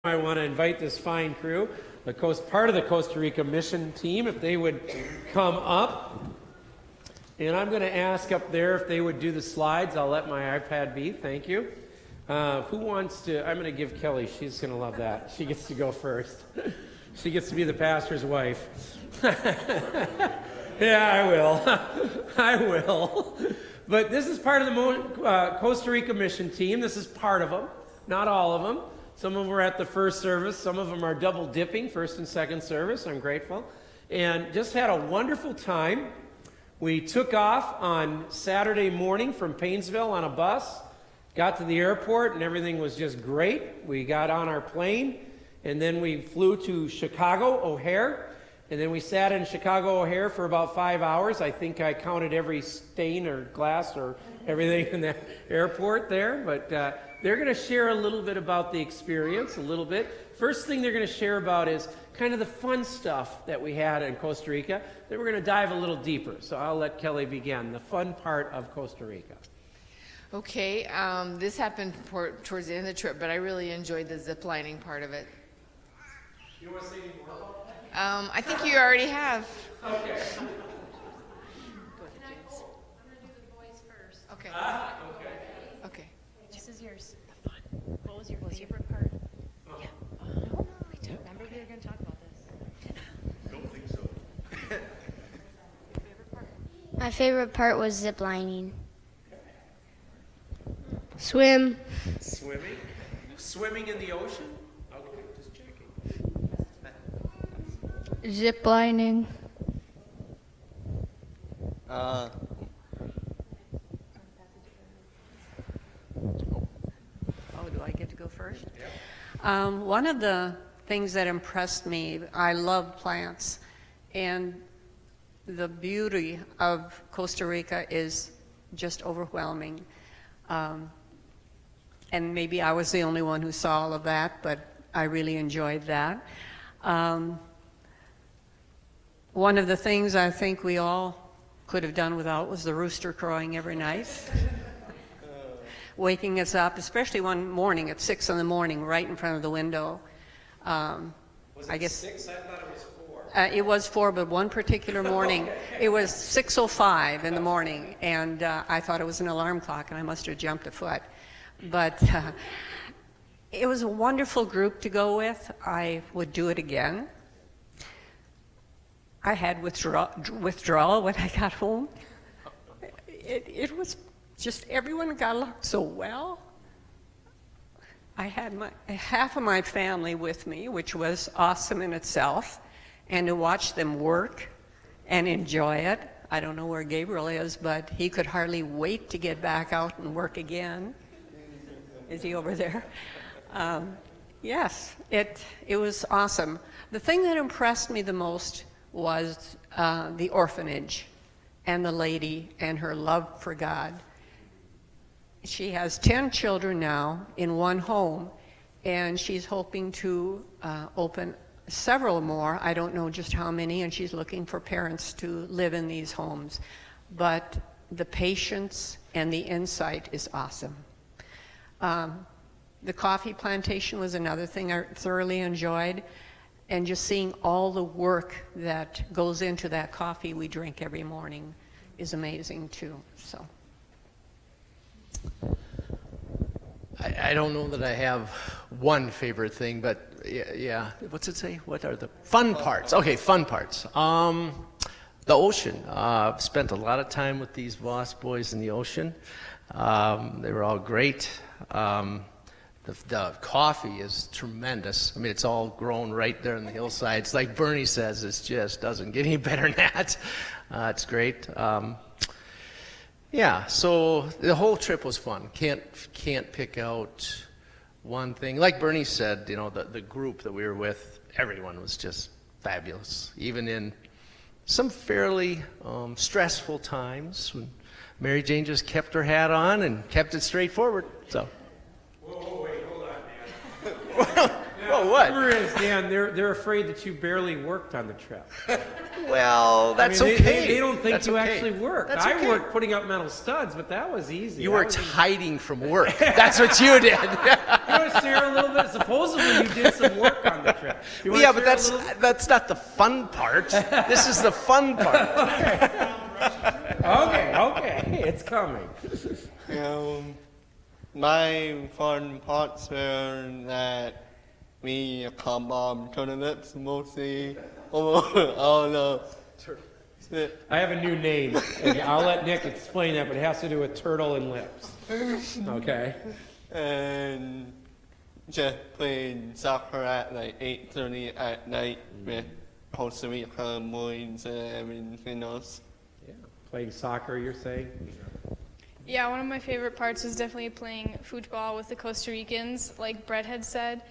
I want to invite this fine crew, part of the Costa Rica mission team, if they would come up. And I'm going to ask up there if they would do the slides. I'll let my iPad be. Thank you. Who wants to? I'm going to give Kelly. She's going to love that. She gets to go first. She gets to be the pastor's wife. Yeah, I will. I will. But this is part of the Costa Rica mission team. This is part of them, not all of them. Some of them were at the first service. Some of them are double dipping, first and second service. I'm grateful. And just had a wonderful time. We took off on Saturday morning from Painesville on a bus, got to the airport, and everything was just great. We got on our plane, and then we flew to Chicago O'Hare, and then we sat in Chicago O'Hare for about 5 hours. I think I counted every stain or glass or everything in the airport there, but they're going to share a little bit about the experience, a little bit. First thing they're going to share about is kind of the fun stuff that we had in Costa Rica. Then we're going to dive a little deeper. So I'll let Kelly begin, the fun part of Costa Rica. Okay, this happened towards the end of the trip, but I really enjoyed the zip lining part of it. You want to say any more about that? I think you already have. Okay. Go ahead, Can I James. pull? I'm going to do the voice first. Okay. Okay. Okay. This is yours. What was your favorite part? Yeah. No, we do. Remember we were going to talk about this. Don't think so. Your favorite part? My favorite part was zip lining. Swim. Swimming? Swimming in the ocean? Okay, just checking. Zip lining. Oh, do I get to go first? One of the things that impressed me, I love plants, and the beauty of Costa Rica is just overwhelming. And maybe I was the only one who saw all of that, but I really enjoyed that. One of the things I think we all could have done without was the rooster crowing every night. Waking us up, especially one morning at 6 in the morning, right in front of the window. Was it I guess 6? I thought it was 4. It was 4, but one particular morning, it was 6:05 in the morning, and I thought it was an alarm clock, and I must have jumped a foot. But it was a wonderful group to go with. I would do it again. I had withdrawal when I got home. It was just everyone got along so well. I had half of my family with me, which was awesome in itself, and to watch them work and enjoy it. I don't know where Gabriel is, but he could hardly wait to get back out and work again. Is he over there? Yes, it was awesome. The thing that impressed me the most was the orphanage and the lady and her love for God. She has 10 children now in one home, and she's hoping to open several more. I don't know just how many, and she's looking for parents to live in these homes. But the patience and the insight is awesome. The coffee plantation was another thing I thoroughly enjoyed, and just seeing all the work that goes into that coffee we drink every morning is amazing too. So. I don't know that I have one favorite thing, but yeah. What's it say? What are the fun parts? Okay, fun parts. The ocean. I've spent a lot of time with these Voss boys in the ocean. They were all great. The coffee is tremendous. I mean, it's all grown right there in the hillsides. Like Bernie says, it just doesn't get any better than that. It's great. Yeah, so the whole trip was fun. Can't pick out one thing. Like Bernie said, you know, the group that we were with, everyone was just fabulous. Even in some fairly stressful times when Mary Jane just kept her hat on and kept it straightforward. So. Whoa, wait, hold on, man. Whoa, what? Rumor is, Dan, they're afraid that you barely worked on the trip. Well, that's I mean, okay. They don't think That's you okay. actually worked. That's I okay. worked putting up metal studs, but that was easy. You That worked was- hiding from work. That's what you did. You want to share a little bit? Supposedly you did some work on the trip. You wanna Yeah, but share a little- that's not the fun part. This is the fun part. Okay, it's coming. My fun parts were that we bomb tournaments mostly all the. I have a new name, and I'll let Nick explain that, but it has to do with turtle and lips. Okay? And just played soccer at like 8:30 at night with Costa Rica boys and everything else. Yeah. Playing soccer, you're saying? Yeah, one of my favorite parts was definitely playing football with the Costa Ricans, like Brett had said.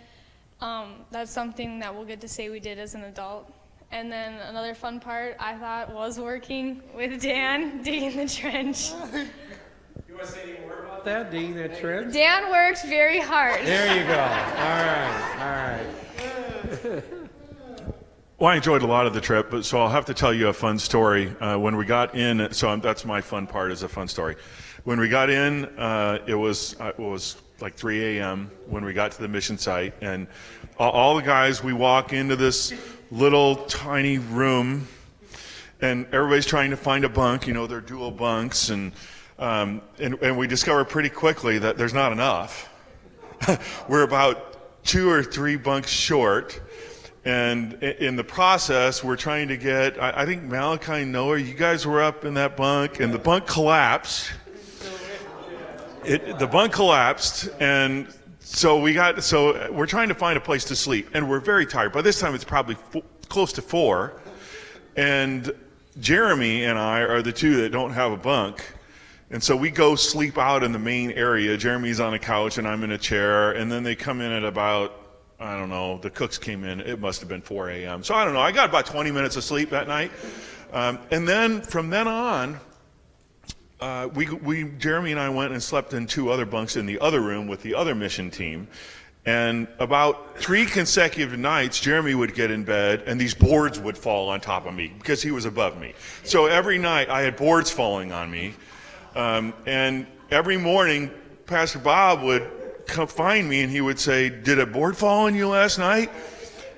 That's something that we'll get to say we did as an adult. And then another fun part I thought was working with Dan, digging the trench. You want to say any more about that, digging that trench? Dan worked very hard. There you go. All right. Well, I enjoyed a lot of the trip, but so I'll have to tell you a fun story. When we got in, that's my fun part, is a fun story. When we got in, it was like 3 a.m. when we got to the mission site, and all the guys, we walk into this little tiny room, and everybody's trying to find a bunk. They're dual bunks, and we discover pretty quickly that there's not enough. We're about 2 or 3 bunks short. And in the process, we're trying to get, I think Malachi and Noah, you guys were up in that bunk, and the bunk collapsed. The bunk collapsed, and so we're trying to find a place to sleep, and we're very tired. By this time, it's probably close to 4, and Jeremy and I are the 2 that don't have a bunk. And so we go sleep out in the main area. Jeremy's on a couch, and I'm in a chair, and then they come in at about, I don't know, the cooks came in, it must have been 4 a.m. So I don't know, I got about 20 minutes of sleep that night. And then from then on, Jeremy and I went and slept in 2 other bunks in the other room with the other mission team. And about 3 consecutive nights, Jeremy would get in bed and these boards would fall on top of me because he was above me. So every night I had boards falling on me. And every morning, Pastor Bob would come find me and he would say, "Did a board fall on you last night?"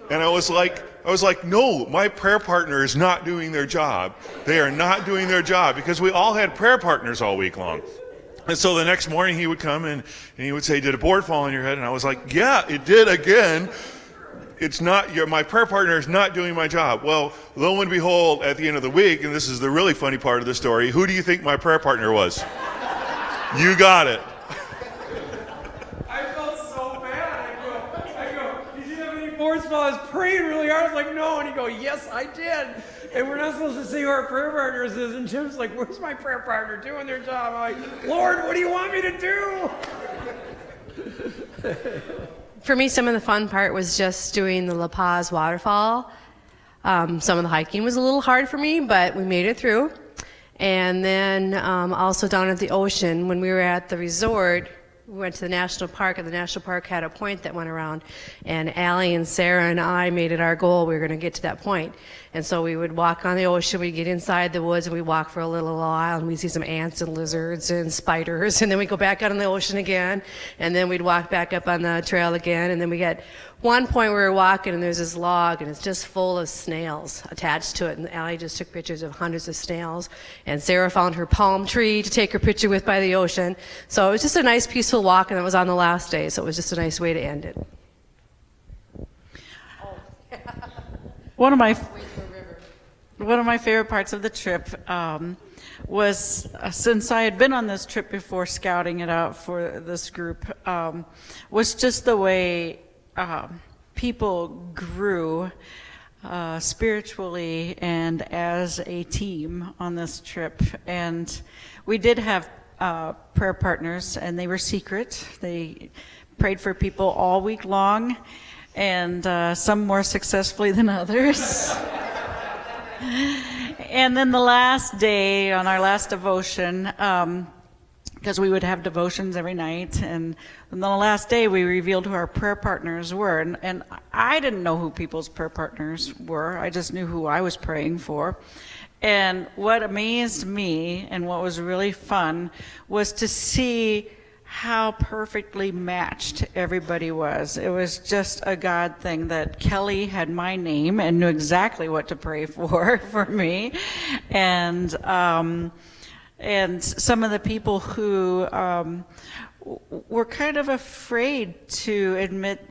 And I was like, no, my prayer partner is not doing their job. They are not doing their job, because we all had prayer partners all week long. And so the next morning he would come in and he would say, "Did a board fall on your head?" And I was like, "Yeah, it did again. It's not my prayer partner is not doing my job." Well, lo and behold, at the end of the week, and this is the really funny part of the story, who do you think my prayer partner was? You got it. I felt so bad. I go, "Did you have any boards fall?" I was praying really hard. I was like, "No." And he go, "Yes, I did." And we're not supposed to say who our prayer partners is. And Jim's like, "Where's my prayer partner doing their job?" I'm like, "Lord, what do you want me to do?" For me, some of the fun part was just doing the La Paz waterfall. Some of the hiking was a little hard for me, but we made it through. And then also down at the ocean, when we were at the resort, we went to the national park, and the national park had a point that went around. And Allie and Sarah and I made it our goal. We were going to get to that point. And so we would walk on the ocean, we'd get inside the woods, and we'd walk for a little while, and we'd see some ants and lizards and spiders. And then we'd go back out on the ocean again, and then we'd walk back up on the trail again. And then we got one point where we were walking, and there's this log, and it's just full of snails attached to it. And Allie just took pictures of hundreds of snails. And Sarah found her palm tree to take her picture with by the ocean. So it was just a nice, peaceful walk, and it was on the last day. So it was just a nice way to end it. One of my favorite parts of the trip was, since I had been on this trip before, scouting it out for this group, was just the way people grew spiritually and as a team on this trip. And we did have prayer partners, and they were secret. They prayed for people all week long, and some more successfully than others. And then the last day, on our last devotion, because we would have devotions every night. And on the last day, we revealed who our prayer partners were. And I didn't know who people's prayer partners were. I just knew who I was praying for. And what amazed me and what was really fun was to see how perfectly matched everybody was. It was just a God thing that Kelly had my name and knew exactly what to pray for me. And some of the people who were kind of afraid to admit,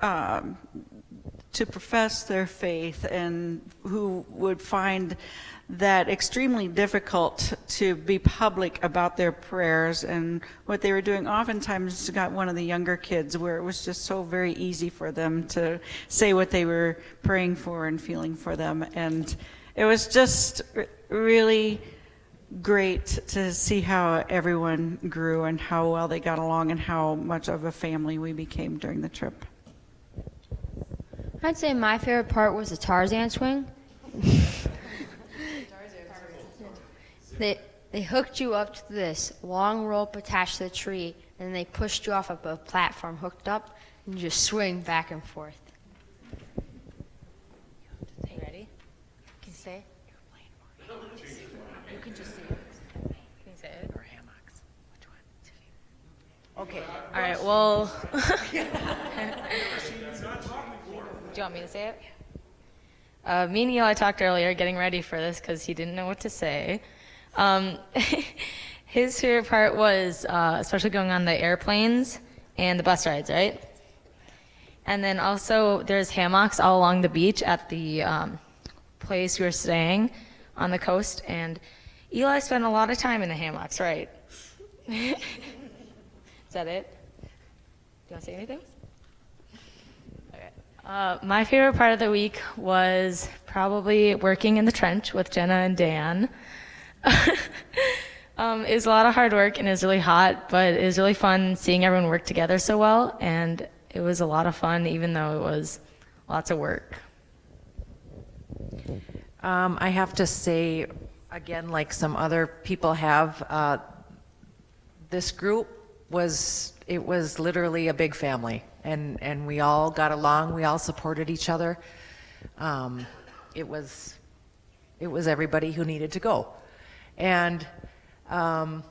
to profess their faith, and who would find that extremely difficult to be public about their prayers and what they were doing. Oftentimes got one of the younger kids where it was just so very easy for them to say what they were praying for and feeling for them. And it was just really great to see how everyone grew and how well they got along and how much of a family we became during the trip. I'd say my favorite part was the Tarzan swing. They hooked you up to this long rope attached to the tree, and they pushed you off of a platform hooked up, and you just swing back and forth. You ready? Can you say it? You can just say it. Can you say it? Or hammocks. Which one? Okay. All right. Well. Do you want me to say it? Me and Eli talked earlier, getting ready for this because he didn't know what to say. His favorite part was especially going on the airplanes and the bus rides, right? And then also there's hammocks all along the beach at the place we were staying on the coast, and Eli spent a lot of time in the hammocks, right? Is that it? Do you want to say anything? Okay. My favorite part of the week was probably working in the trench with Jenna and Dan. It was a lot of hard work and it was really hot, but it was really fun seeing everyone work together so well, and it was a lot of fun even though it was lots of work. I have to say, again, like some other people have, this group was literally a big family, and we all got along, we all supported each other. It was everybody who needed to go. And the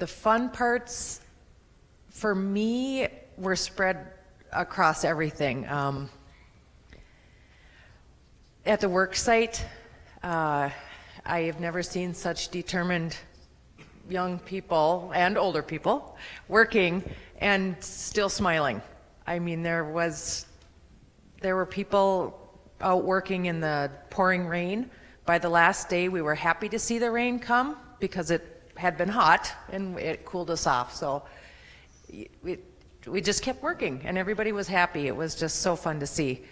fun parts for me were spread across everything. At the work site, I have never seen such determined young people and older people working and still smiling. I mean, there were people out working in the pouring rain. By the last day, we were happy to see the rain come because it had been hot and it cooled us off. So we just kept working and everybody was happy. It was just so fun to see.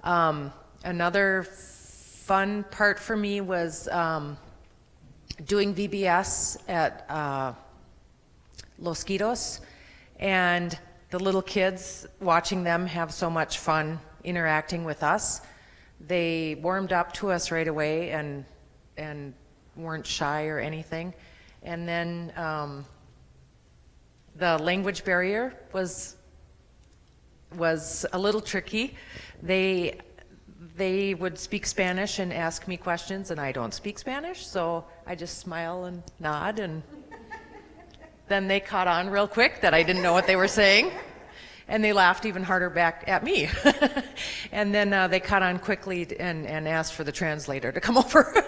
Another fun part for me was doing VBS at Los Quitos, and the little kids, watching them have so much fun interacting with us. They warmed up to us right away and weren't shy or anything. And then the language barrier was a little tricky. They would speak Spanish and ask me questions, and I don't speak Spanish, so I just smile and nod, and then they caught on real quick that I didn't know what they were saying. And they laughed even harder back at me. And then they caught on quickly and asked for the translator to come over.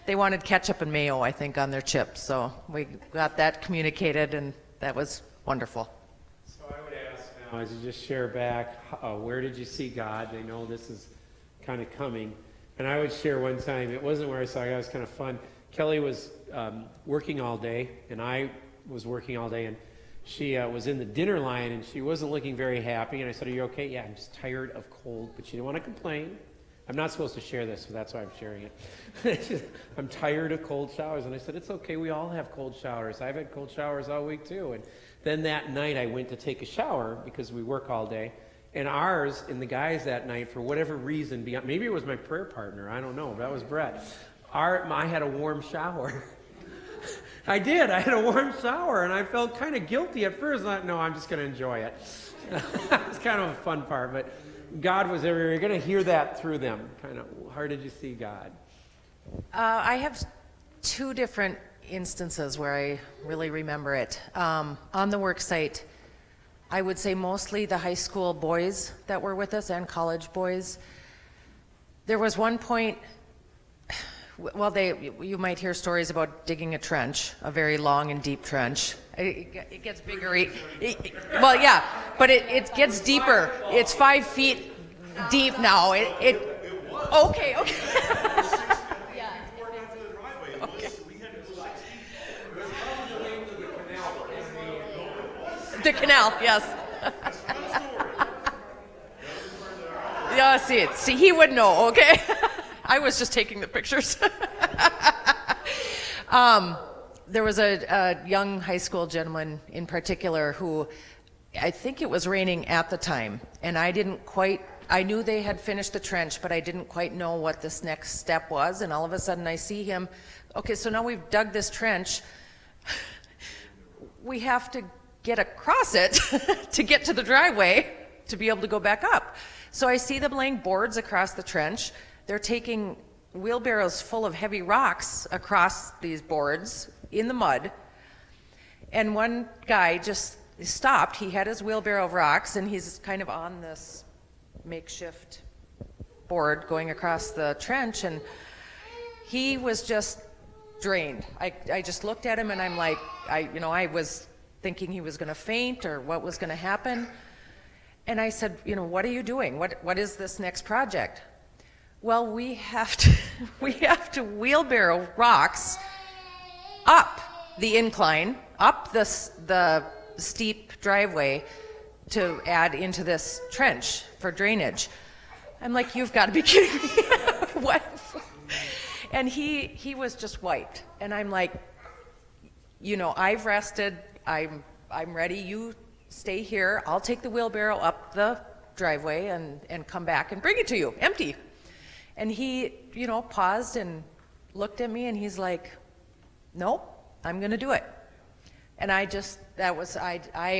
They wanted ketchup and mayo, I think, on their chips. So we got that communicated, and that was wonderful. So I would ask now, as you just share back, where did you see God? They know this is kind of coming. And I would share one time, it wasn't where I saw God, it was kind of fun. Kelly was working all day, and I was working all day, and she was in the dinner line, and she wasn't looking very happy. And I said, "Are you okay?" "Yeah, I'm just tired of cold." But she didn't want to complain. I'm not supposed to share this, so that's why I'm sharing it. "I'm tired of cold showers." And I said, "It's okay. We all have cold showers. I've had cold showers all week, too." And then that night, I went to take a shower because we work all day. And ours and the guys that night, for whatever reason, maybe it was my prayer partner. I don't know. That was Brett. I had a warm shower. I did. I had a warm shower, and I felt kind of guilty at first. I thought, no, I'm just going to enjoy it. It's kind of a fun part, but God was everywhere. You're going to hear that through them. Kind of, how did you see God? I have two different instances where I really remember it. On the work site, I would say mostly the high school boys that were with us and college boys. There was one point, well, you might hear stories about digging a trench, a very long and deep trench. It gets bigger. Well, yeah, but it gets deeper. It's 5 feet deep now. Okay. The canal, yes. Yeah, see, he would know, okay? I was just taking the pictures. There was a young high school gentleman in particular who, I think it was raining at the time, and I knew they had finished the trench, but I didn't quite know what this next step was, and all of a sudden I see him, okay, so now we've dug this trench. We have to get across it to get to the driveway to be able to go back up. So I see them laying boards across the trench. They're taking wheelbarrows full of heavy rocks across these boards in the mud. And one guy just stopped. He had his wheelbarrow of rocks, and he's kind of on this makeshift board going across the trench, and he was just drained. I just looked at him, and I'm like, I was thinking he was going to faint or what was going to happen. And I said, what are you doing? What is this next project? Well, we have to wheelbarrow rocks up the incline, up the steep driveway to add into this trench for drainage. I'm like, you've got to be kidding me. What? And he was just wiped. And I'm like, I've rested. I'm ready. You stay here. I'll take the wheelbarrow up the driveway and come back and bring it to you, empty. And he, paused and looked at me, and he's like, nope, I'm going to do it. And I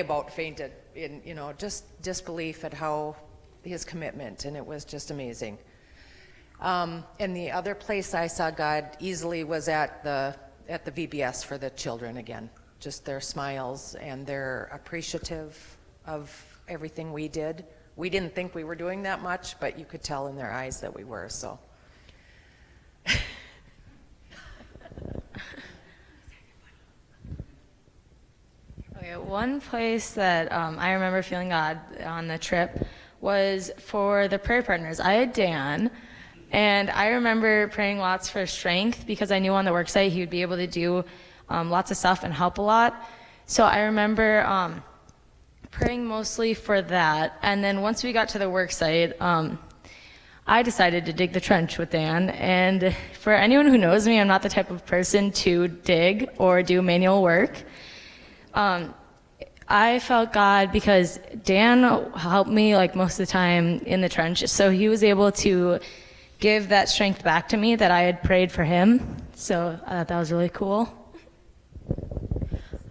about fainted in, just disbelief at how his commitment, and it was just amazing. And the other place I saw God easily was at the VBS for the children again. Just their smiles, and they're appreciative of everything we did. We didn't think we were doing that much, but you could tell in their eyes that we were, so. Okay, one place that I remember feeling God on the trip was for the prayer partners. I had Dan, and I remember praying lots for strength because I knew on the worksite he would be able to do lots of stuff and help a lot. So I remember praying mostly for that. And then once we got to the worksite, I decided to dig the trench with Dan. And for anyone who knows me, I'm not the type of person to dig or do manual work. I felt God because Dan helped me like most of the time in the trench. So he was able to give that strength back to me that I had prayed for him. So I thought that was really cool.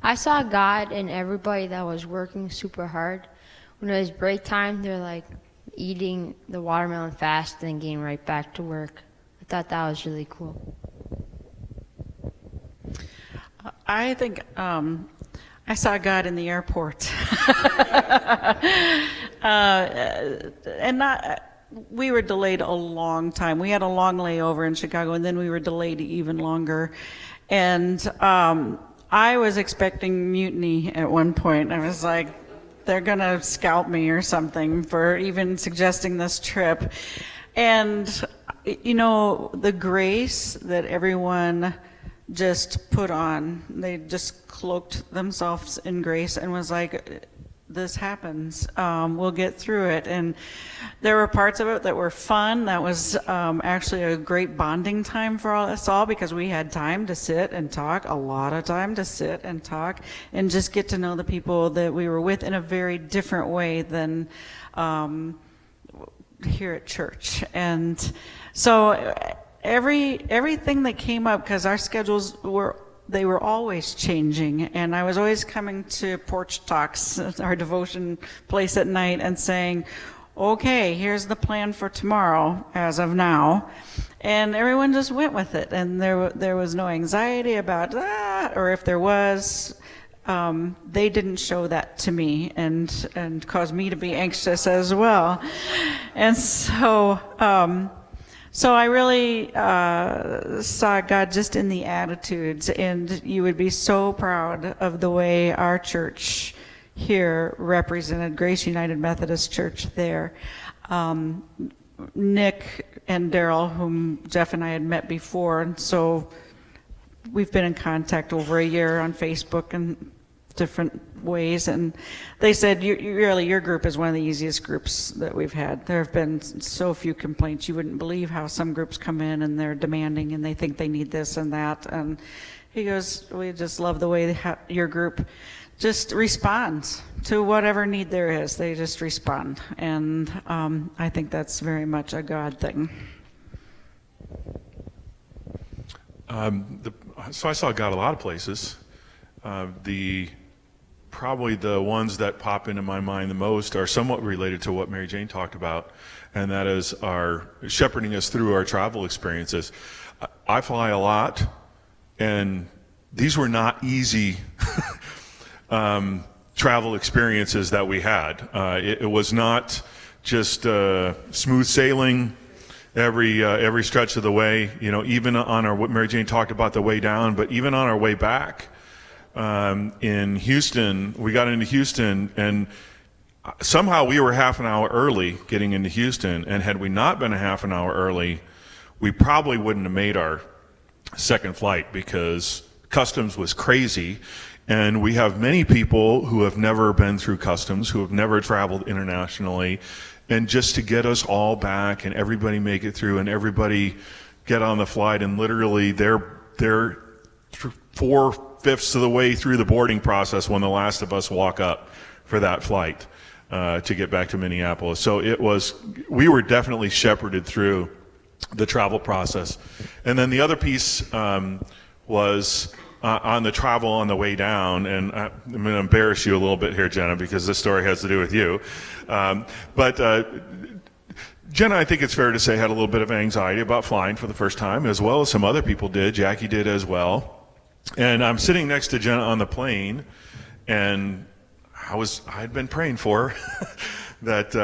I saw God in everybody that was working super hard. When it was break time, they're like eating the watermelon fast and then getting right back to work. I thought that was really cool. I think I saw God in the airport. We were delayed a long time. We had a long layover in Chicago, and then we were delayed even longer. And I was expecting mutiny at one point. I was like, they're going to scalp me or something for even suggesting this trip. And, the grace that everyone just put on, they just cloaked themselves in grace and was like, this happens. We'll get through it. And there were parts of it that were fun. That was actually a great bonding time for us all because we had time to sit and talk, a lot of time to sit and talk and just get to know the people that we were with in a very different way than here at church. And so everything that came up, because our schedules were they were always changing, and I was always coming to Porch Talks, our devotion place at night, and saying, okay, here's the plan for tomorrow as of now. And everyone just went with it, and there was no anxiety about that, or if there was, they didn't show that to me and caused me to be anxious as well. And so I really saw God just in the attitudes, and you would be so proud of the way our church here represented Grace United Methodist Church there. Nick and Daryl, whom Jeff and I had met before, and so we've been in contact over a year on Facebook and different ways, and they said, your group is one of the easiest groups that we've had. There have been so few complaints. You wouldn't believe how some groups come in and they're demanding and they think they need this and that. And he goes, we just love the way your group just responds to whatever need there is. They just respond. And I think that's very much a God thing. So I saw God a lot of places. Probably the ones that pop into my mind the most are somewhat related to what Mary Jane talked about, and that is our shepherding us through our travel experiences. I fly a lot, and these were not easy travel experiences that we had. It was not just smooth sailing every stretch of the way. You know, even on our, what Mary Jane talked about the way down, but even on our way back. In Houston, we got into Houston, and somehow we were half an hour early getting into Houston, and had we not been a half an hour early, we probably wouldn't have made our second flight, because customs was crazy, and we have many people who have never been through customs, who have never traveled internationally, and just to get us all back and everybody make it through and everybody get on the flight, and literally they're 4/5 of the way through the boarding process when the last of us walk up for that flight to get back to Minneapolis. So we were definitely shepherded through the travel process. And then the other piece was on the travel on the way down, and I'm going to embarrass you a little bit here, Jenna, because this story has to do with you. But Jenna, I think it's fair to say, had a little bit of anxiety about flying for the first time, as well as some other people did. Jackie did as well. And I'm sitting next to Jenna on the plane, and I'd been praying for her that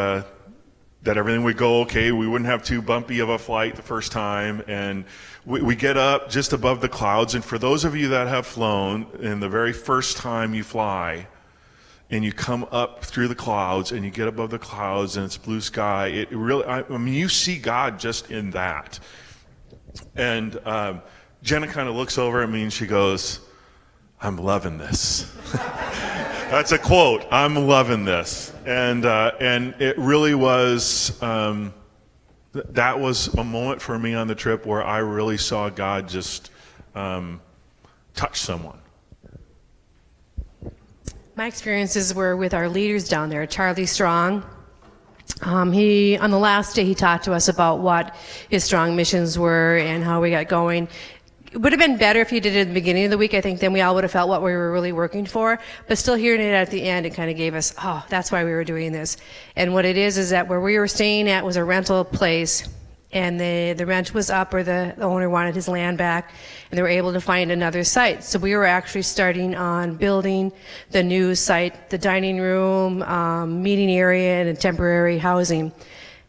everything would go okay. We wouldn't have too bumpy of a flight the first time. And we get up just above the clouds. And for those of you that have flown, and the very first time you fly, and you come up through the clouds, and you get above the clouds, and it's blue sky, it really, I mean, you see God just in that. And Jenna kind of looks over at me and she goes, I'm loving this. That's a quote. I'm loving this. And it really was, that was a moment for me on the trip where I really saw God just touch someone. My experiences were with our leaders down there, Charlie Strong. On the last day, he talked to us about what his Strong missions were and how we got going. It would have been better if he did it at the beginning of the week, I think, then we all would have felt what we were really working for. But still hearing it at the end, it kind of gave us, oh, that's why we were doing this. And what it is that where we were staying at was a rental place, and the rent was up, or the owner wanted his land back, and they were able to find another site. So we were actually starting on building the new site, the dining room, meeting area, and temporary housing.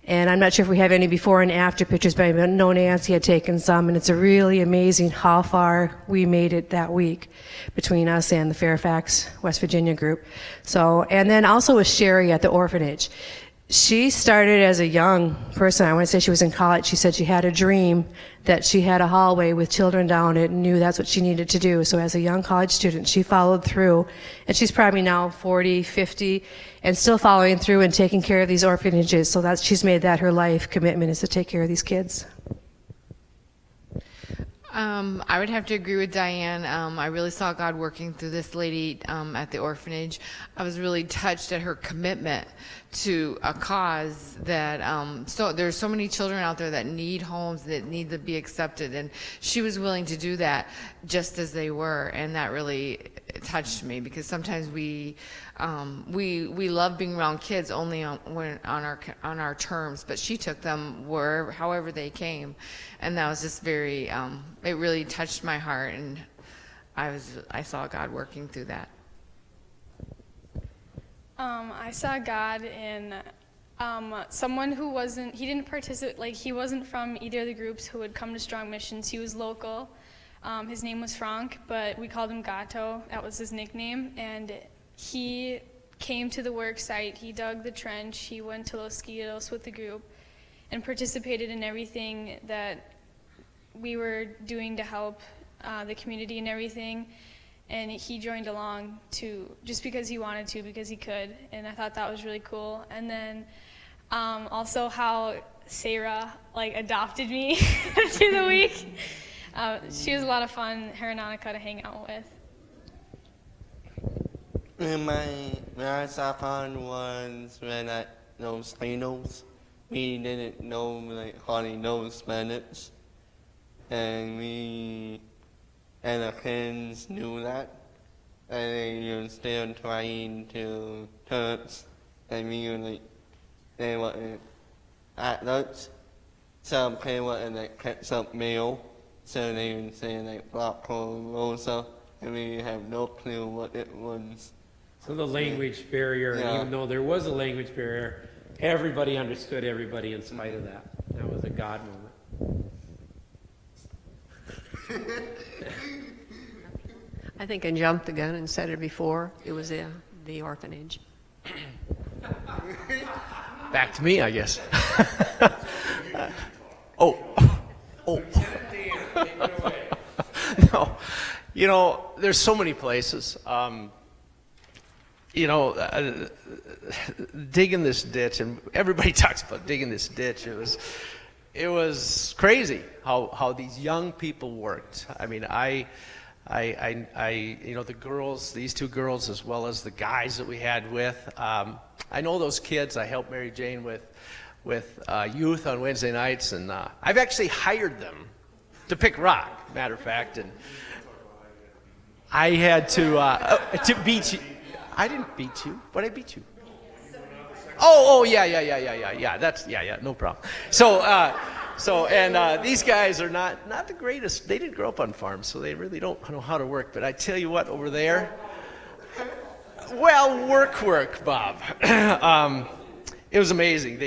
And I'm not sure if we have any before and after pictures, but I know Nancy had taken some, and it's a really amazing how far we made it that week between us and the Fairfax, West Virginia group. So, and then also with Sherry at the orphanage. She started as a young person. I want to say she was in college. She said she had a dream that she had a hallway with children down it and knew that's what she needed to do. So as a young college student, she followed through. And she's probably now 40, 50, and still following through and taking care of these orphanages. So she's made that her life commitment, is to take care of these kids. I would have to agree with Diane. I really saw God working through this lady at the orphanage. I was really touched at her commitment to a cause that so there's so many children out there that need homes, that need to be accepted, and she was willing to do that just as they were, and that really touched me, because sometimes we love being around kids only on our terms, but she took them however they came, and that was just very it really touched my heart, and I saw God working through that. I saw God in someone who he didn't participate, like he wasn't from either of the groups who would come to Strong Missions. He was local. His name was Frank, but we called him Gato. That was his nickname. And he came to the work site. He dug the trench. He went to Los Quitos with the group and participated in everything that we were doing to help the community and everything. And he joined along just because he wanted to, because he could, and I thought that was really cool. And then also how Sarah adopted me through the week. She was a lot of fun, her and Annika, to hang out with. When I saw God was when I know Spanos. We didn't know hardly know Spanish, and the kids knew that, and they were still trying to touch, and we were they were at lunch. Some kids were ketchup meal, so they would say broccoli rosa, and we have no clue what it was. So the language barrier, Yeah. even though there was a language barrier, everybody understood everybody in spite of that. That was a God moment. I think I jumped the gun and said it before. It was the orphanage. Back to me, I guess. Oh. No, there's so many places. Digging this ditch, and everybody talks about digging this ditch. It was crazy how these young people worked. I mean, the girls, these two girls, as well as the guys that we had with. I know those kids. I helped Mary Jane with youth on Wednesday nights, and I've actually hired them to pick rock, matter of fact, and I had to beat you. I didn't beat you, but I beat you. Oh, yeah, no problem. So, these guys are not the greatest. They didn't grow up on farms, so they really don't know how to work. But I tell you what, over there, well, work, Bob. It was amazing.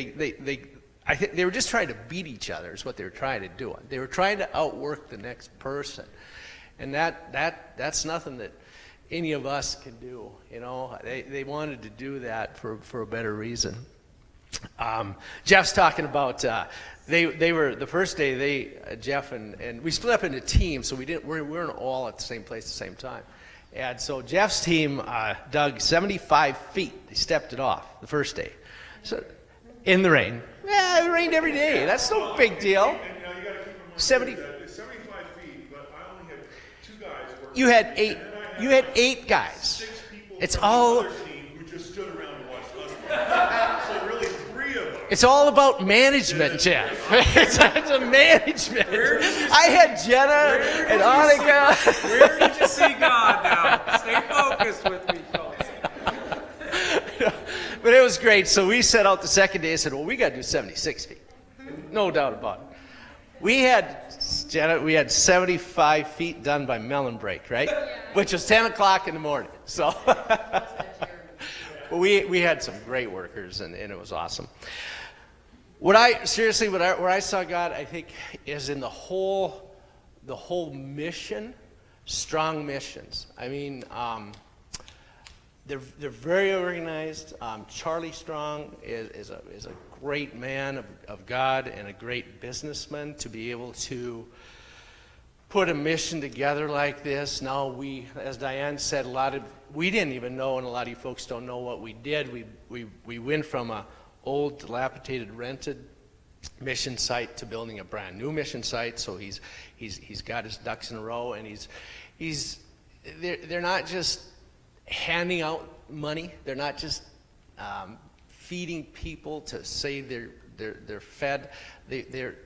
I think they were just trying to beat each other. Is what they were trying to do. They were trying to outwork the next person, and that's nothing that any of us can do. They wanted to do that for a better reason. Jeff's talking about they were the first day. Jeff and we split up into teams, so we weren't all at the same place at the same time. And so Jeff's team dug 75 feet. They stepped it off the first day, so in the rain. Yeah, it rained every day. That's no big deal. And now you got to keep in mind 75 feet, but I only had 2 guys working. You had 8. You had 8 guys. 6 people It's from all. the other team who just stood around and watched us work. So really 3 of us. It's all about management, Jeff. It's a management. I had Jenna and Annika. Where did you see God now? Stay focused with me, folks. But it was great. So we set out the second day and said, well, we got to do 76 feet. No doubt about it. We had 75 feet done by melon break, right? Which was 10 o'clock in the morning. So we had some great workers, and it was awesome. Where I saw God, I think, is in the whole mission, Strong Missions. I mean, they're very organized. Charlie Strong is a great man of God and a great businessman to be able to put a mission together like this. Now we, as Diane said, we didn't even know, and a lot of you folks don't know what we did. We went from a old, dilapidated, rented mission site to building a brand new mission site. So he's got his ducks in a row, and they're not just handing out money. They're not just feeding people to say they're fed.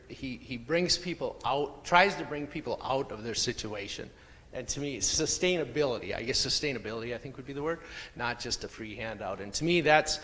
He brings people out, tries to bring people out of their situation. And to me, sustainability, I guess sustainability, I think would be the word, not just a free handout. And to me, that's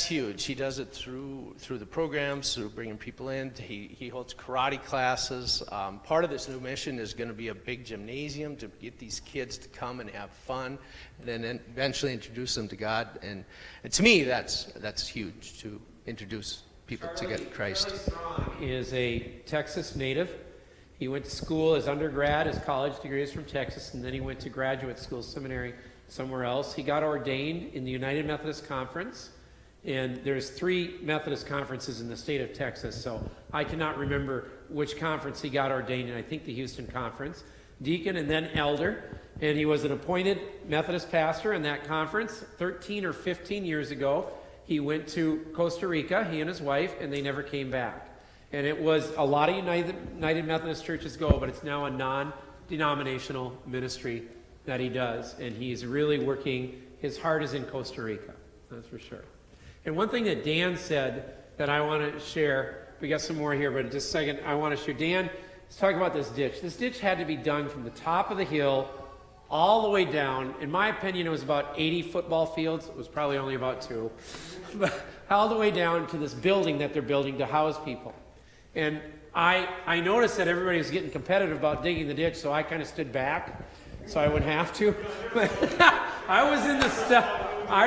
huge. He does it through the programs, through bringing people in. He holds karate classes. Part of this new mission is going to be a big gymnasium to get these kids to come and have fun, and then eventually introduce them to God. And to me, that's huge, to introduce people to get Christ. Charlie Strong is a Texas native. He went to school, his undergrad, his college degree is from Texas, and then he went to graduate school, seminary somewhere else. He got ordained in the United Methodist Conference, and there's 3 Methodist conferences in the state of Texas, so I cannot remember which conference he got ordained in. I think the Houston Conference. Deacon and then elder, and he was an appointed Methodist pastor in that conference. 13 or 15 years ago, he went to Costa Rica, he and his wife, and they never came back. And it was a lot of United Methodist churches go, but it's now a non-denominational ministry that he does. And he's really working, his heart is in Costa Rica, that's for sure. And one thing that Dan said that I want to share, we got some more here, but in just a second, I want to share. Dan, let's talk about this ditch. This ditch had to be done from the top of the hill all the way down. In my opinion, it was about 80 football fields. It was probably only about 2. But all the way down to this building that they're building to house people. And I noticed that everybody was getting competitive about digging the ditch, so I kind of stood back so I wouldn't have to. I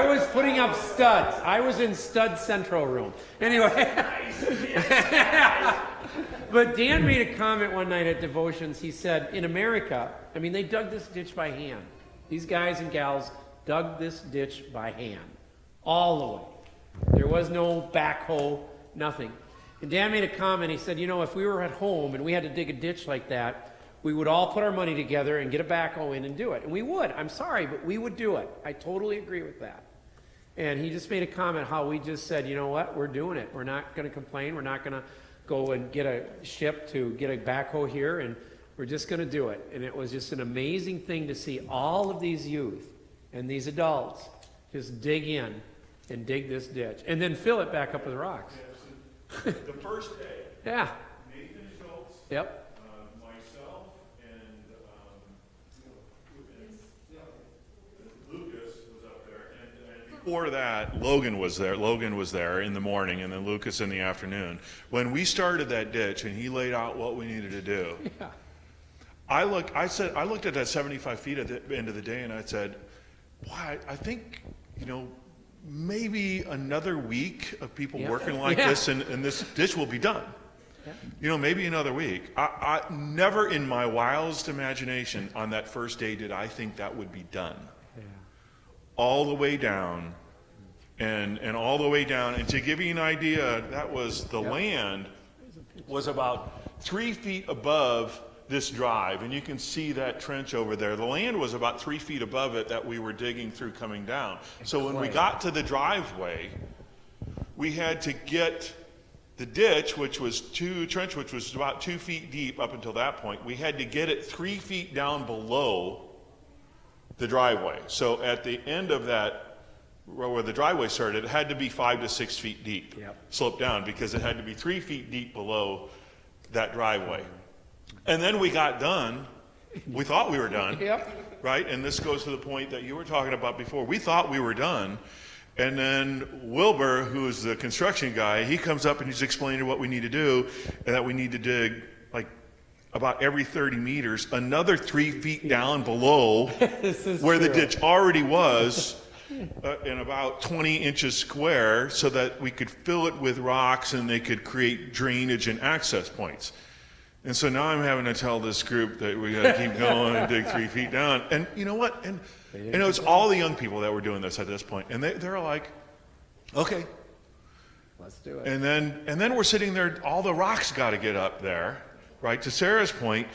was putting up studs. I was in stud central room. Anyway. But Dan made a comment one night at devotions. He said, in America, I mean, they dug this ditch by hand. These guys and gals dug this ditch by hand. All the way. There was no backhoe, nothing. And Dan made a comment. He said, you know, if we were at home and we had to dig a ditch like that, we would all put our money together and get a backhoe in and do it. And we would. I'm sorry, but we would do it. I totally agree with that. And he just made a comment how we just said, you know what, we're doing it. We're not going to complain. We're not going to go and get a ship to get a backhoe here, and we're just going to do it. And it was just an amazing thing to see all of these youth and these adults just dig in and dig this ditch and then fill it back up with rocks. The first day, Yeah. Nathan Schultz, Yep. myself, and Lucas was up there. And before that, Logan was there. Logan was there in the morning, and then Lucas in the afternoon. When we started that ditch, and he laid out what we needed to do, Yeah. I looked at that 75 feet at the end of the day, and I said, "Why? I think, you know, maybe another week of people Yeah. working like Yeah. this, and this ditch will be done. Yeah. You know, maybe another week." I never in my wildest imagination on that first day did I think that would be done. Yeah. All the way down, and all the way down. And to give you an idea, that was the land was about 3 feet above this drive, and you can see that trench over there. The land was about 3 feet above it that we were digging through coming down. So when we got to the driveway, we had to get the ditch, which was trench, which was about 2 feet deep up until that point. We had to get it 3 feet down below the driveway. So at the end of that, where the driveway started, it had to be 5 to 6 feet deep, Yep. sloped down, because it had to be 3 feet deep below that driveway. And then we got done. We thought we were done. Yep. Right? And this goes to the point that you were talking about before. We thought we were done. And then Wilbur, who is the construction guy, he comes up and he's explaining what we need to do, and that we need to dig like about every 30 meters, another 3 feet down below This is where the true. ditch already was, in about 20 inches square, so that we could fill it with rocks and they could create drainage and access points. And so now I'm having to tell this group that we got to keep going and dig 3 feet down. And you know what? And it was all the young people that were doing this at this point. And they're like, okay. Let's do it. And then we're sitting there, all the rocks got to get up there, right, to Sarah's point.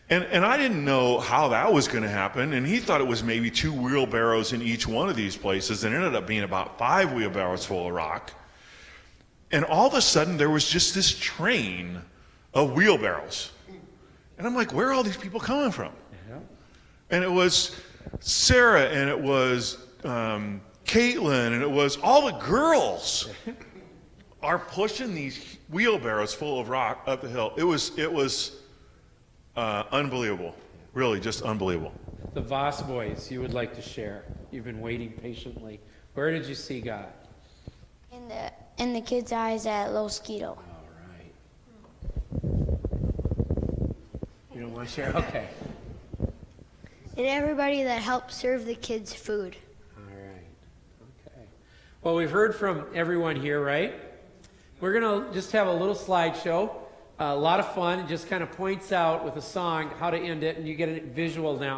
And I didn't know how that was going to happen. And he thought it was maybe 2 wheelbarrows in each one of these places. And it ended up being about 5 wheelbarrows full of rock. And all of a sudden, there was just this train of wheelbarrows. And I'm like, where are all these people coming from? Yeah. And it was Sarah, and it was Caitlin, and it was all the girls are pushing these wheelbarrows full of rock up the hill. It was unbelievable, really just unbelievable. The Voss boys, you would like to share. You've been waiting patiently. Where did you see God? In the kids' eyes at Los Quito. All right. You don't want to share? Okay. And everybody that helped serve the kids food. All right. Okay. Well, we've heard from everyone here, right? We're going to just have a little slideshow. A lot of fun. It just kind of points out with a song how to end it, and you get a visual now.